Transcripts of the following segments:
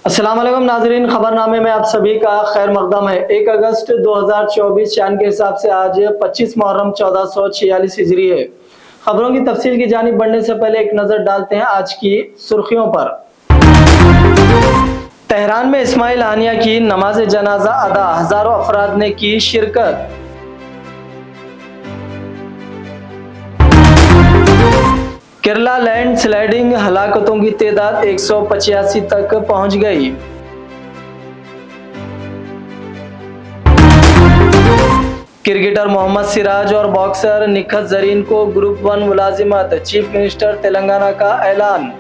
अस्सलाम वालेकुम नाजरीन, खबरनामे में आप सभी का खैर मकदम है। 1 अगस्त 2024 चांद के हिसाब से आज 25 मुहर्रम 1446 हिजरी है। खबरों की तफसील की जानिब बढ़ने से पहले एक नजर डालते हैं आज की सुर्खियों पर। तेहरान में इस्माइल हानिया की नमाज जनाजा अदा, हजारों अफराद ने की शिरकत। केरला लैंड स्लाइडिंग, हलाकतों की तादाद 185 तक पहुंच गई। क्रिकेटर मोहम्मद सिराज और बॉक्सर निखत जरीन को ग्रुप 1 मुलाजिमत, चीफ मिनिस्टर तेलंगाना का ऐलान।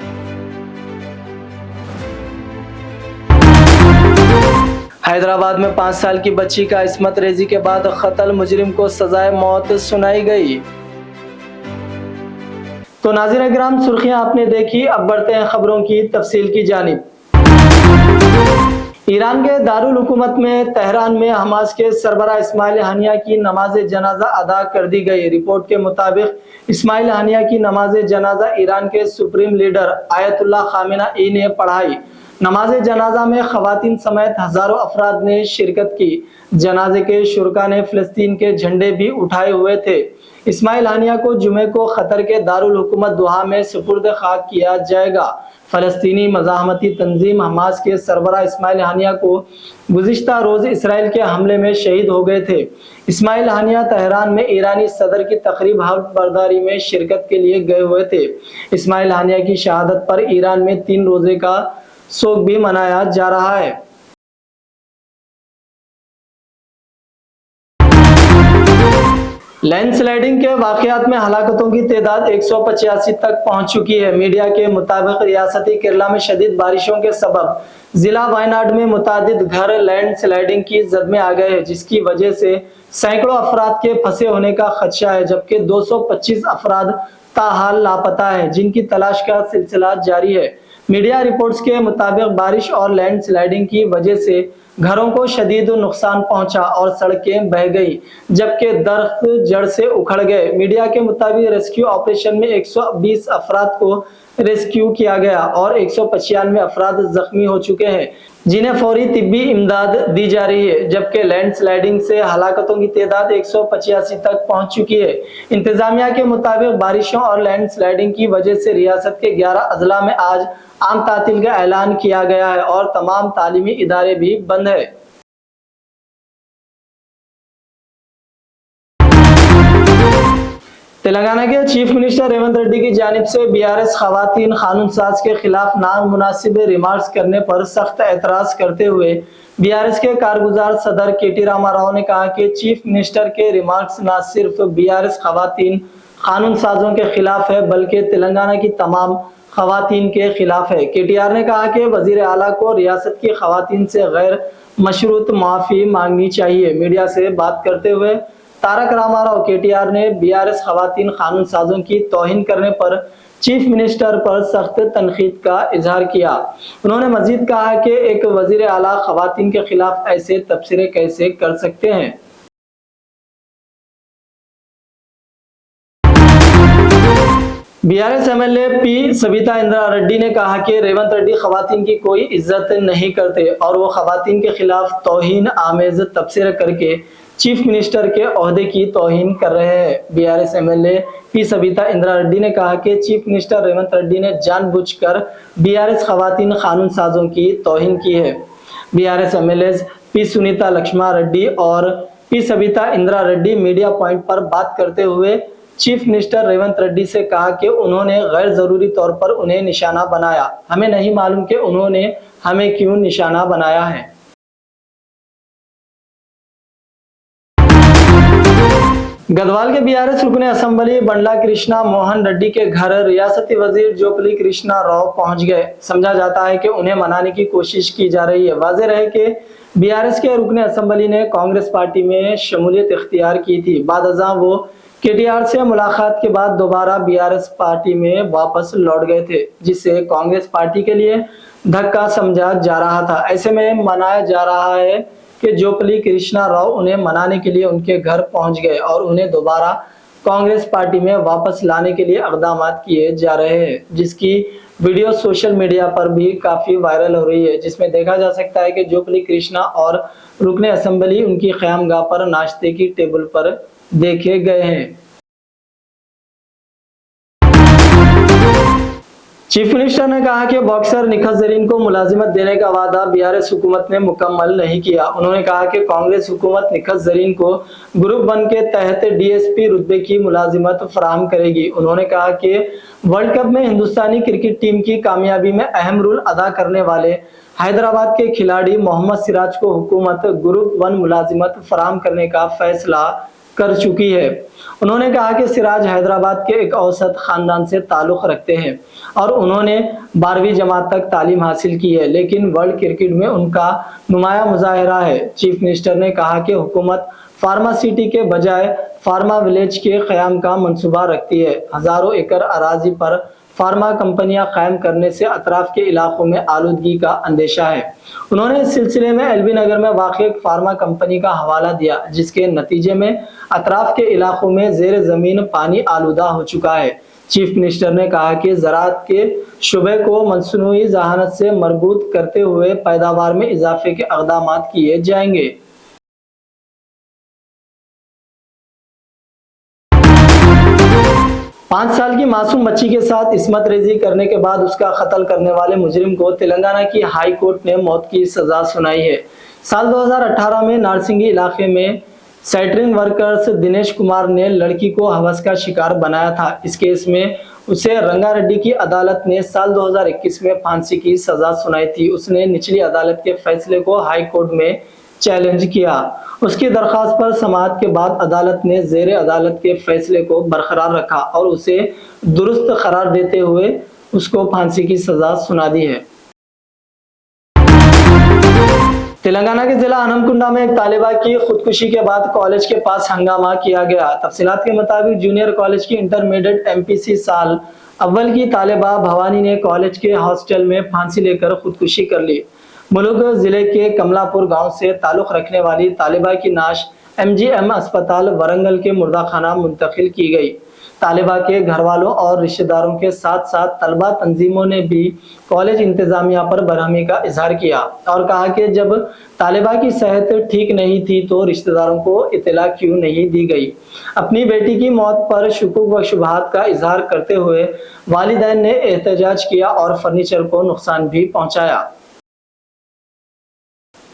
हैदराबाद में 5 साल की बच्ची का इस्मत रेजी के बाद कत्ल, मुजरिम को सजाए मौत सुनाई गई। तो नाज़रीन किराम, सुर्खियां आपने देखी, अब बढ़ते हैं खबरों की तफसील की जानिब। ईरान के दारुल हुकूमत में तेहरान में हमास के सरबराह इस्माइल हानिया की नमाज जनाजा अदा कर दी गई। रिपोर्ट के मुताबिक इस्माइल हानिया की नमाज जनाजा ईरान के सुप्रीम लीडर आयतुल्लाह खामेनेई ने पढ़ाई। नमाज जनाजा में खवातीन समेत हजारों अफराद ने शिरकत की। जनाजे के शुरका ने फिलिस्तीन के झंडे भी उठाए हुए थे। इस्माइल हानिया को जुमे को खतर के दारुल हुकूमत दोहा में सुपुर्द खाक किया जाएगा। फलस्तीनी मज़ाहमती तंजीम हमास के सरबराह इस्माइल हानिया को गुज़िश्ता रोज इसराइल के हमले में शहीद हो गए थे। इस्माइल हानिया तेहरान में ईरानी सदर की तकरीब हल्फ बर्दारी में शिरकत के लिए गए हुए थे। इस्माइल हानिया की शहादत पर ईरान में 3 रोजे का शोक भी मनाया जा रहा है। लैंडस्लाइडिंग के वाकयात में हलाकतों की तादाद 185 तक पहुंच चुकी है। मीडिया के मुताबिक रियासती केरला में शदीद बारिशों के सबब जिला वायनाड में मुतादिद घर लैंडस्लाइडिंग की जद में आ गए हैं, जिसकी वजह से सैकड़ों अफराद के फंसे होने का खदशा है, जबकि 225 अफराद ताहाल लापता है, जिनकी तलाश का सिलसिला जारी है। मीडिया रिपोर्ट्स के मुताबिक बारिश और लैंडस्लाइडिंग की वजह से घरों को शदीद नुकसान पहुंचा और सड़कें बह गई, जबकि दरख्त जड़ से उखड़ गए। मीडिया के मुताबिक रेस्क्यू ऑपरेशन में 120 अफराद को रेस्क्यू किया गया और 195 अफराद जख्मी हो चुके हैं, जिन्हें फौरी तिब्बी इमदाद दी जा रही है, जबकि लैंडस्लाइडिंग से हलाकतों की तादाद 185 तक पहुंच चुकी है। इंतजामिया के मुताबिक बारिशों और लैंडस्लाइडिंग की वजह से रियासत के 11 अजला में आज आम तातील का ऐलान किया गया है और तमाम तालीमी इदारे भी बंद है। तेलंगाना के चीफ मिनिस्टर रेवंत रेड्डी की जानिब से बीआरएस खवातीन कानून साज के खिलाफ नामुनासिब रिमार्क्स करने पर सख्त एतराज करते हुए बीआरएस के कारगुजार सदर केटी रामा राव ने कहा कि चीफ मिनिस्टर के रिमार्क्स न सिर्फ बीआरएस खवातीन कानून साजों के खिलाफ है, बल्कि तेलंगाना की तमाम खवातीन के खिलाफ है। केटीआर ने कहा कि वजीर आला को रियासत की खवातीन से गैर मशरूत माफी मांगनी चाहिए। मीडिया से बात करते हुए तारक रामाराव केटीआर ने बीआरएस खवातीन कानून साजों की तौहीन करने पर चीफ मिनिस्टर पर सख्त तनकीद का इजहार किया। उन्होंने मजीद कहा कि एक वजीर आला खवातीन के खिलाफ ऐसे तबसरे कैसे कर सकते हैं। BRS MLA P Sabitha Indra Reddy ने कहा कि रेवंत रेड्डी खवातीन की कोई इज्जत नहीं करते और वो खवातीन के खिलाफ तौहीन आमेज तबसरे करके चीफ मिनिस्टर के ओहदे की तौहीन कर रहे हैं। BRS MLA P Sabitha Indra Reddy ने कहा कि चीफ मिनिस्टर रेवंत रेड्डी ने जानबूझकर बीआरएस खवातीन कानून साजों की तौहीन की है। बीआरएस एमएलए पी सुनीता लक्ष्मा रेड्डी और P Sabitha Indra Reddy media point पर बात करते हुए चीफ मिनिस्टर रेवंत रेड्डी से कहा कि उन्होंने गैर जरूरी तौर पर उन्हें निशाना बनाया। हमें नहीं मालूम कि उन्होंने हमें क्यों निशाना बनाया है। गढ़वाल के बीआरएस रुकने असेंबली बंडला कृष्णा मोहन रेड्डी के घर रियासती वजीर जोपली कृष्णा राव पहुंच गए। समझा जाता है कि उन्हें मनाने की कोशिश की जा रही है। वाज़ेह रहे कि बीआरएस के रुकने असेंबली ने कांग्रेस पार्टी में शमूलियत इख्तियार की थी। बाद अज़ां वो केटीआर से मुलाकात के बाद दोबारा बीआरएस पार्टी में वापस लौट गए थे, जिसे कांग्रेस पार्टी के लिए धक्का समझा जा रहा था। ऐसे में मनाया जा रहा है कि जोपली कृष्णा राव उन्हें मनाने के लिए उनके घर पहुंच गए और उन्हें दोबारा कांग्रेस पार्टी में वापस लाने के लिए इक़दाम किए जा रहे हैं, जिसकी वीडियो सोशल मीडिया पर भी काफी वायरल हो रही है, जिसमें देखा जा सकता है कि जोपली कृष्णा और रुकने असेंबली उनकी क़यामगाह पर नाश्ते की टेबल पर देखे गए हैं। चीफ मिनिस्टर ने कहा कि बॉक्सर निखत जरीन को मुलाजिमत देने का वादा बीआरएस हुकूमत ने मुकम्मल नहीं किया। उन्होंने कहा कि कांग्रेस हुकूमत निखत जरीन को ग्रुप 1 के तहत डीएसपी रुतबे की मुलाजिमत फराहम करेगी। उन्होंने कहा कि वर्ल्ड कप में हिंदुस्तानी क्रिकेट टीम की कामयाबी में अहम रोल अदा करने वाले हैदराबाद के खिलाड़ी मोहम्मद सिराज को हुकूमत ग्रुप 1 मुलाजिमत फराहम करने का फैसला कर चुकी है। उन्होंने कहा कि सिराज हैदराबाद के एक औसत खानदान से ताल्लुक रखते हैं और उन्होंने 12वीं जमात तक तालीम हासिल की है, लेकिन वर्ल्ड क्रिकेट में उनका नुमाया मुजाहिरा है। चीफ मिनिस्टर ने कहा कि हुकूमत फार्मा सिटी के बजाय फार्मा विलेज के क़याम का मंसूबा रखती है। हजारों एकड़ अराजी पर फार्मा कंपनियां कायम करने से अतराफ के इलाकों में आलूदगी का अंदेशा है। उन्होंने इस सिलसिले में एलबी नगर में वाक़ एक फार्मा कंपनी का हवाला दिया, जिसके नतीजे में अतराफ के इलाकों में ज़ेर ज़मीन पानी आलूदा हो चुका है। चीफ मिनिस्टर ने कहा कि ज़राअत के शुबे को मसनूई ज़हानत से मरबूत करते हुए पैदावार में इजाफे के इक़दाम किए जाएंगे। 5 साल की मासूम बच्ची के साथ इस्मत रेजी करने के बाद उसका कत्ल करने वाले मुजरिम को तेलंगाना की हाई कोर्ट ने मौत की सजा सुनाई है। साल 2018 में नारसिंगी इलाके में सेटरिंग वर्कर्स दिनेश कुमार ने लड़की को हवस का शिकार बनाया था। इस केस में उसे रंगारेड्डी की अदालत ने साल 2021 में फांसी की सजा सुनाई थी। उसने निचली अदालत के फैसले को हाई कोर्ट में चैलेंज किया। उसकी दरखास्त पर समाअत के बाद अदालत ने ज़ेरे अदालत के फैसले को बरकरार रखा और उसे दुरुस्त करार देते हुए उसको फांसी की सजा सुना दी है। तेलंगाना के जिला हनमकुंडा में एक तालिबा की खुदकुशी के बाद कॉलेज के पास हंगामा किया गया। तफसीलात के मुताबिक जूनियर कॉलेज की इंटरमीडिएट एमपीसी साल अव्वल की तालिबा भवानी ने कॉलेज के हॉस्टल में फांसी लेकर खुदकुशी कर ली। मुलुगु जिले के कमलापुर गांव से ताल्लुक रखने वाली तालिबा की नाश एमजीएम अस्पताल वरंगल के मुर्दाखाना मुंतकिल की गई। तालिबा के घर वालों और रिश्तेदारों के साथ साथ तलबा तंजीमों ने भी कॉलेज इंतजामिया पर बरहमी का इजहार किया और कहा कि जब तालिबा की सेहत ठीक नहीं थी तो रिश्तेदारों को इत्तला क्यों नहीं दी गई। अपनी बेटी की मौत पर शुकुक व शुबहात का इजहार करते हुए वालिदैन ने एहतजाज किया और फर्नीचर को नुकसान भी पहुंचाया।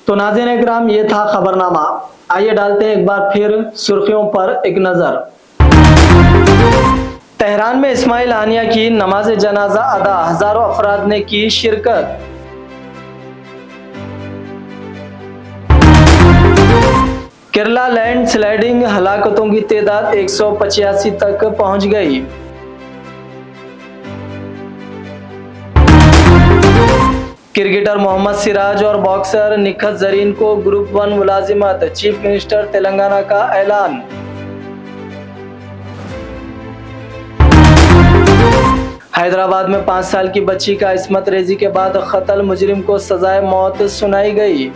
तो नाज़रीन इकराम, ये था खबरनामा। आइए डालते हैं एक बार फिर सुर्खियों पर एक नजर। तेहरान में इस्माइल हानिया की नमाज जनाजा अदा, हजारों अफराद ने की शिरकत। केरला लैंड स्लाइडिंग हलाकतों की तादाद 185 तक पहुंच गई। क्रिकेटर मोहम्मद सिराज और बॉक्सर निखत जरीन को ग्रुप 1 मुलाजिमत, चीफ मिनिस्टर तेलंगाना का ऐलान। हैदराबाद में 5 साल की बच्ची का इस्मत रेजी के बाद कत्ल मुजरिम को सजाए मौत सुनाई गई।